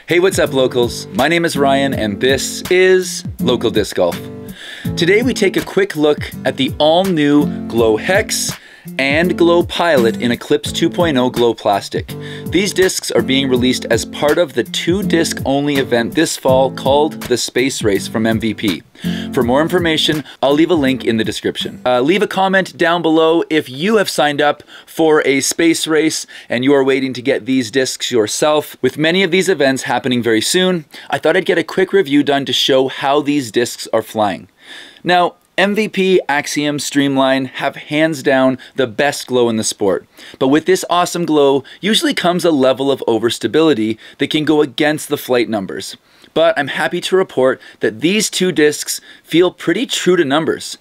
Hey, what's up locals? My name is Ryan and this is Local Disc Golf. Today we take a quick look at the all-new Glow Hex and Glow Pilot in Eclipse 2.0 Glow Plastic. These discs are being released as part of the 2-disc only event this fall called the Space Race from MVP. For more information, I'll leave a link in the description. Leave a comment down below if you have signed up for a space race and you are waiting to get these discs yourself. With many of these events happening very soon, I thought I'd get a quick review done to show how these discs are flying. Now, MVP, Axiom, Streamline have hands down the best glow in the sport. But with this awesome glow usually comes a level of overstability that can go against the flight numbers. But I'm happy to report that these two discs feel pretty true to numbers.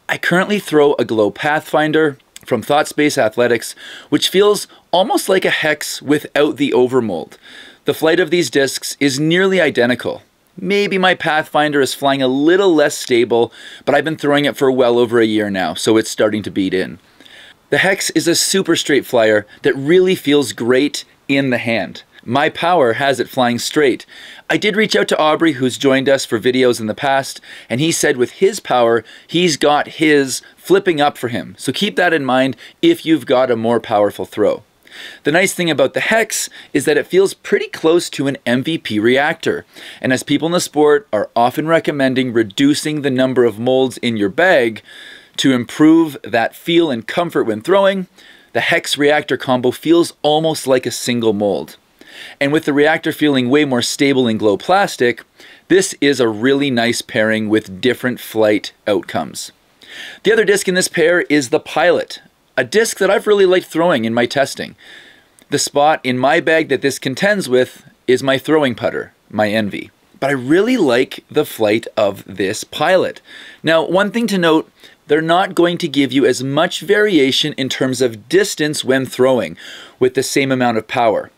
I currently throw a Glow Pathfinder from ThoughtSpace Athletics, which feels almost like a Hex without the overmold. The flight of these discs is nearly identical. Maybe my Pathfinder is flying a little less stable, but I've been throwing it for well over a year now, so it's starting to beat in. The Hex is a super straight flyer that really feels great in the hand. My power has it flying straight. I did reach out to Aubrey, who's joined us for videos in the past, and he said with his power, he's got his flipping up for him. So keep that in mind if you've got a more powerful throw. The nice thing about the Hex is that it feels pretty close to an MVP reactor. And as people in the sport are often recommending reducing the number of molds in your bag to improve that feel and comfort when throwing, the Hex reactor combo feels almost like a single mold. And with the reactor feeling way more stable in Glow Plastic, this is a really nice pairing with different flight outcomes. The other disc in this pair is the Pilot, a disc that I've really liked throwing in my testing. The spot in my bag that this contends with is my throwing putter, my Envy. But I really like the flight of this Pilot. Now, one thing to note, they're not going to give you as much variation in terms of distance when throwing with the same amount of power.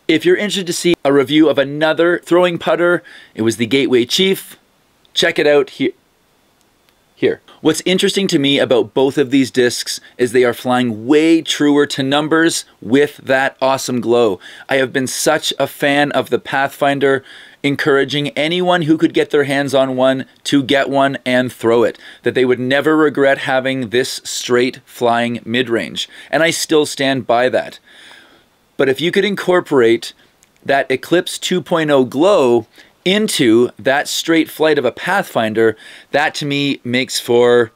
If you're interested to see a review of another throwing putter, it was the Gateway Chief. Check it out here. What's interesting to me about both of these discs is they are flying way truer to numbers with that awesome glow. I have been such a fan of the Pathfinder, encouraging anyone who could get their hands on one to get one and throw it, that they would never regret having this straight flying mid-range. And I still stand by that. But if you could incorporate that Eclipse 2.0 glow into that straight flight of a Pathfinder, that to me makes for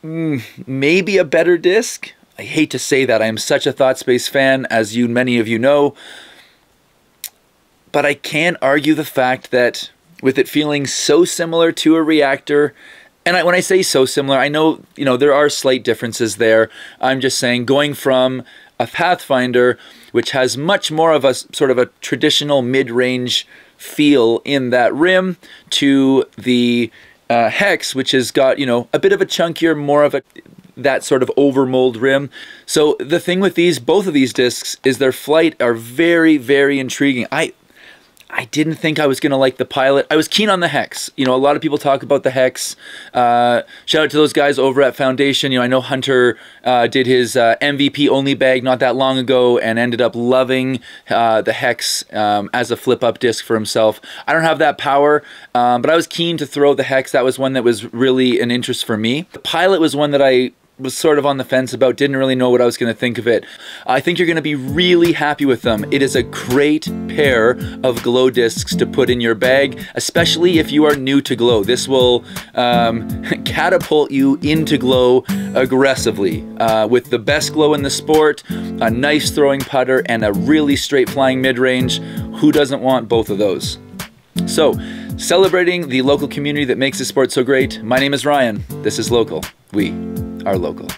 maybe a better disc. I hate to say that. I am such a ThoughtSpace fan, as many of you know. But I can't argue the fact that with it feeling so similar to a reactor, and when I say so similar, I know, there are slight differences there. I'm just saying going from a Pathfinder, which has much more of a sort of a traditional mid-range feel in that rim, to the Hex, which has got, a bit of a chunkier, more of that sort of overmold rim. So the thing with both of these discs is their flight are very, very intriguing. I didn't think I was going to like the Pilot. I was keen on the Hex. A lot of people talk about the Hex. Shout out to those guys over at Foundation. I know Hunter did his MVP only bag not that long ago and ended up loving the Hex as a flip-up disc for himself. I don't have that power, but I was keen to throw the Hex. That was one that was really an interest for me. The Pilot was one that I was sort of on the fence about, didn't really know what I was going to think of it. I think you're going to be really happy with them. It is a great pair of glow discs to put in your bag, especially if you are new to glow. This will catapult you into glow aggressively. With the best glow in the sport, a nice throwing putter, and a really straight flying mid-range, who doesn't want both of those? So, celebrating the local community that makes this sport so great, my name is Ryan. This is Local. We are local.